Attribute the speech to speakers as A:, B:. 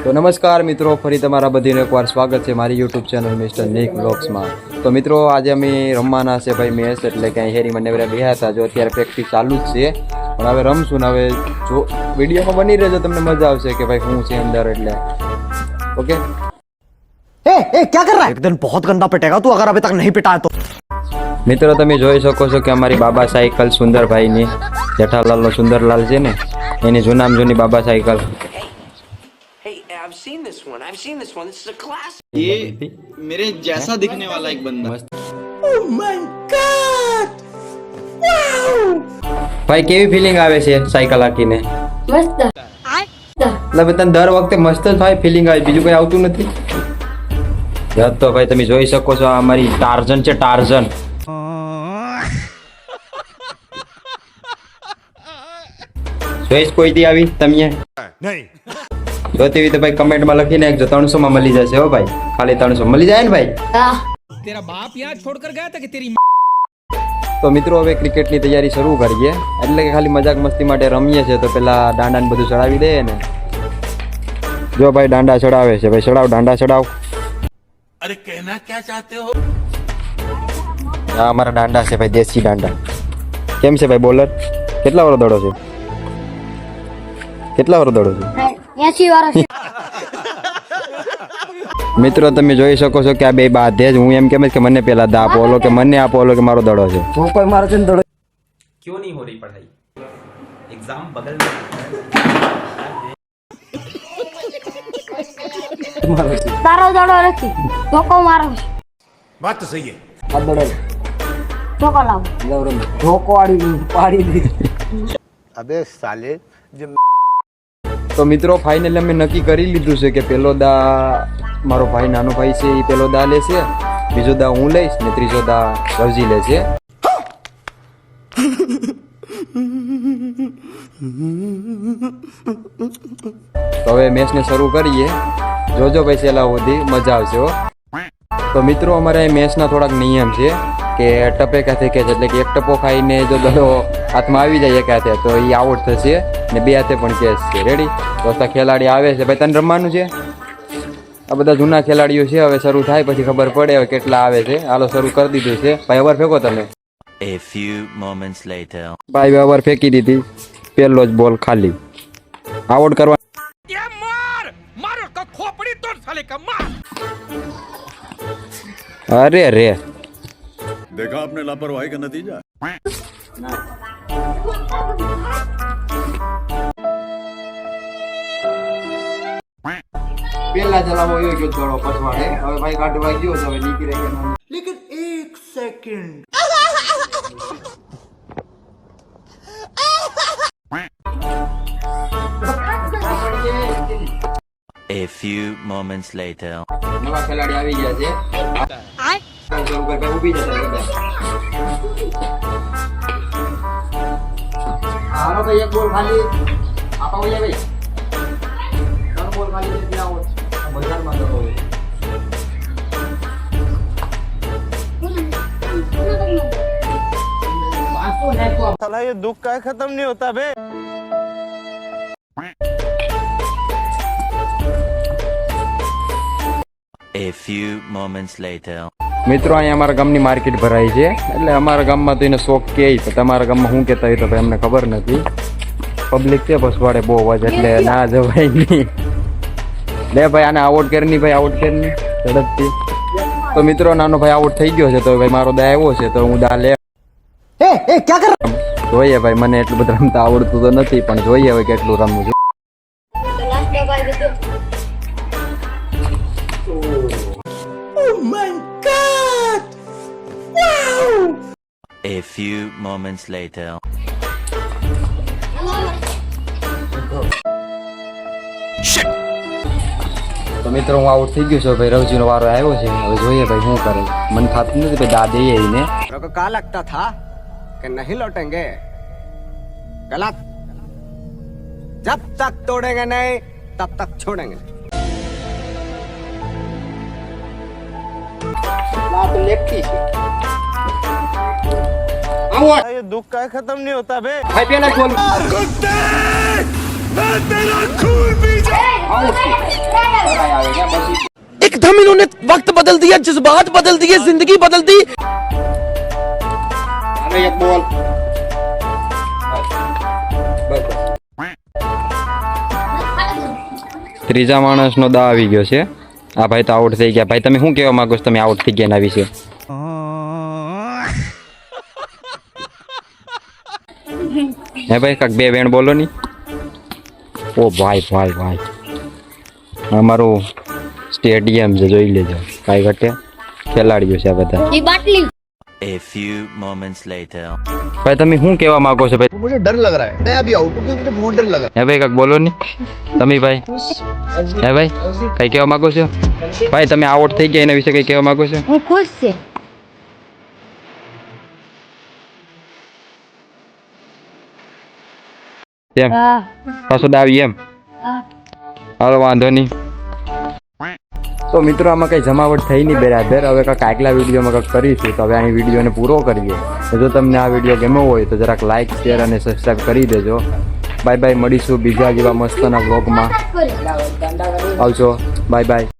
A: તો નમસ્કાર મિત્રો, ફરી તમારા બધીને એકવાર સ્વાગત છે મારી યુટ્યુબ ચેનલ મિસ્ટર નિક વ્લોગ્સમાં। તો મિત્રો આજે અમે રમવાના છે ભાઈ મેચ, એટલે કે હેરીમાં નેવરા બેહ્યા હતા। જો અત્યારે પ્રેક્ટિસ ચાલુ જ છે, પણ હવે રમશું ને હવે જો વિડીયોમાં બની રહેજો, તમને મજા આવશે કે ભાઈ શું છે અંદર। એટલે ઓકે
B: ए क्या कर रहा है? एक दिन बहुत गंदा पिटेगा तू अगर अभी तक नहीं पिटा है तो।
A: મિત્રો તમે જોઈ શકો છો કે અમારી બાબા સાયકલ સુંદરભાઈની, જેઠાલાલનો સુંદરલાલ છે ને, એની જૂનામાં જૂની બાબા cycle.
C: I've seen this one. This is a classic.
D: ये मेरे जैसा दिखने वाला एक बंदा।
A: ભાઈ કેવી ફિલિંગ આવે છે સાયકલ હાકીને?
E: મસ્ત
A: એટલે તને દર વખતે મસ્ત જ ભાઈ ફિલિંગ આવે, બીજું કઈ આવતું નથી। તો ભાઈ તમે જોઈ શકો છો આ અમારી ટાર્ઝન છે, ટાર્ઝન। જોઈશ કોઈ દી આવી તમે નહીં જોતી હોય તો ભાઈ કમેન્ટમાં લખી નાખજો, 300 માં મળી જશે હો ભાઈ, ખાલી 300 મળી જાય ને ભાઈ।
F: तेरा बाप यहाँ छोड़कर गया था कि तेरी
A: તો મિત્રો હવે ક્રિકેટની તૈયારી શરૂ કરીએ, એટલે કે ખાલી મજાક મસ્તી માટે રમીએ છીએ। તો પેલા દાંડાને બધું ચડાવી દઈએ ને। જો ભાઈ દાંડા ચડાવે છે, ભાઈ ચડાવ, દાંડા ચડાવ।
C: अरे कहना क्या चाहते हो?
A: આ અમારા દાંડા છે ભાઈ, દેશી દાંડા। કેમ છે ભાઈ બોલર? કેટલા વર દડો છે? કેટલા વર દડો છે?
E: 80 વર્ષ
A: મિત્રો તમે જોઈ શકો છો કે આ બે બાધે જ, હું એમ કેમ કે મને પેલા દા આપો, ઓલો કે મને આપો, ઓલો કે મારો દડો છે।
B: वो कोई मारा चंद दौड़े।
G: क्यों नहीं हो रही पढ़ाई? एग्जाम बगल में
E: તારો દડો નથી, ધોકો મારો છે।
D: बात तो सही है।
B: हाथ दौड़े।
E: ધોકો લાવ।
B: लवरम धोको आड़ी पाड़ी दी।
D: अबे साले जब
A: તો મિત્રો ફાઇનલી અમે નક્કી કરી લીધું છે કે પેલો દા મારો ભાઈ, નાનો ભાઈ છે, એ પેલો દા લેશે, બીજો દા હું લઈશ ને ત્રીજો દા રવજી લેશે। તો હવે મેચને શરૂ કરીએ, જોજો ભાઈ છેલ્લા સુધી મજા આવશે હો। તો મિત્રો અમારે મેચના થોડાક નિયમ છે કે ટપે કાથે કેચ, એટલે કે એક ટપો ખાઈને જો દડો હાથમાં આવી જાય એક હાથે તો એ આઉટ થશે, ને બે હાથે પણ કેચ છે। રેડી? તો ખેલાડી આવે છે ભાઈ, તને રમવાનું છે? આ બધા જૂના ખેલાડીઓ છે, હવે શરૂ થાય પછી ખબર પડે હવે કેટલા આવે છે। હાલો શરૂ કરી દીધું છે ભાઈ, ઓવર ફેંકો તમે।
H: A few moments later.
A: ભાઈ ઓવર ફેંકી દીધી, પહેલો જ બોલ ખાલી, આઉટ કરવા।
F: ये मार मारो का खोपड़ी तोड़ साले का मार।
A: અરે રે,
D: देखा आपने लापरवाही का नतीजा।
A: પેલા ચલાવો એ ગયો દડો પછવાડે, હવે ભાઈ કાઢવા ગયો છે, હવે નીકળે કે ના।
D: लेकिन एक second
H: A few moments later.
A: નવા ખેલાડી આવી ગયા છે, શરૂ કર ભાઈ, ઊભી જતા બધા। હાલો ભાઈ એક બોલ ખાલી આપા હોય ભાઈ, 3 બોલ ખાલી એટલે આઉટ। બજારમાં તો હોય
D: साला ये दुख का खत्म नहीं होता बे।
H: A few moments later.
A: મિત્રો અહીંયા અમારા ગામની માર્કેટ ભરાય છે, એટલે અમારા ગામમાં તો એને શોખ કે, તમારા ગામમાં શું કહેતા હોય તો ભાઈ અમને ખબર નથી। પબ્લિક છે પસવાડે બહુ જ, એટલે ના જવાય નહીં। લે ભાઈ આને આઉટ કરની, ભાઈ આઉટ કરની ઝડપથી। તો મિત્રો નાનો ભાઈ આઉટ થઈ ગયો છે, તો ભાઈ મારો દા આવ્યો છે, તો હું દા લે।
B: ए क्या कर रहा है?
A: જોઈએ ભાઈ, મને એટલું બધું રમતા આવડતું તો નથી, પણ જોઈએ હવે કેટલું રમવું છે।
H: A few moments later.
A: તો મિત્રો હું આઉટ થઈ ગયો છું ભાઈ, રવજીનો વારો આવ્યો છે, હવે જોઈએ ભાઈ શું કરે। મને થતું નથી ભાઈ દા દઈએ એને।
B: मेरे को क्या लगता था कि नहीं लौटेंगे? गलत। जब तक तोड़ेंगे नहीं तब तक छोड़ेंगे नहीं।
A: લેફ્ટી છે,
D: ये दुख का खत्म नहीं होता बे।
A: ભાઈ પેલા બોલ
D: तेरा खून पी जा।
F: एकदम इन्होंने वक्त बदल दिया, जज्बात बदल दिए, जिंदगी बदल दी।
A: ત્રીજા માણસનો દા આવી ગયો છે. આ ભાઈ તો આઉટ થઈ ગયા. ભાઈ તમે શું કહેવા માંગો છો, તમે આઉટ થઈ ગયા એના વિશે? હે ભાઈ કાંક બે વેણ બોલો ની. ઓ ભાઈ ભાઈ ભાઈ, અમારું સ્ટેડિયમ છે, જોઈ લેજો. કાંઈ ઘટે ખેલાડીઓ છે આ બધા.
E: એ બાટલી
H: A few moments later.
A: ભાઈ તમે શું કહેવા માંગો છો ભાઈ?
I: मुझे डर लग रहा है, मैं अभी आउट हूँ क्योंकि मुझे बहुत डर लग रहा
A: હે ભાઈ કાંક બોલો ની. તમે ભાઈ, હે ભાઈ કઈ કહેવા માંગો છો? ભાઈ તમે આઉટ થઈ ગયા એના વિશે કઈ કહેવા માંગો છો?
E: હું ખુશ છે.
A: એમ
E: હા
A: પાછો દાવી એમ?
E: હા.
A: હાલો વાંધો નહીં. તો મિત્રો આમાં કંઈ જમાવટ થઈ નહીં બરાબર. હવે કાંઈક આગલા વિડીયોમાં કંઈક કરીશું. તો હવે અહીં વિડીયોને પૂરો કરીએ. તો જો તમને આ વિડીયો ગમ્યો હોય તો જરાક લાઇક શેર અને સબસ્ક્રાઈબ કરી દેજો. બાય બાય, મળીશું બીજા જેવા મસ્તના વ્લોગમાં. આવજો, બાય બાય.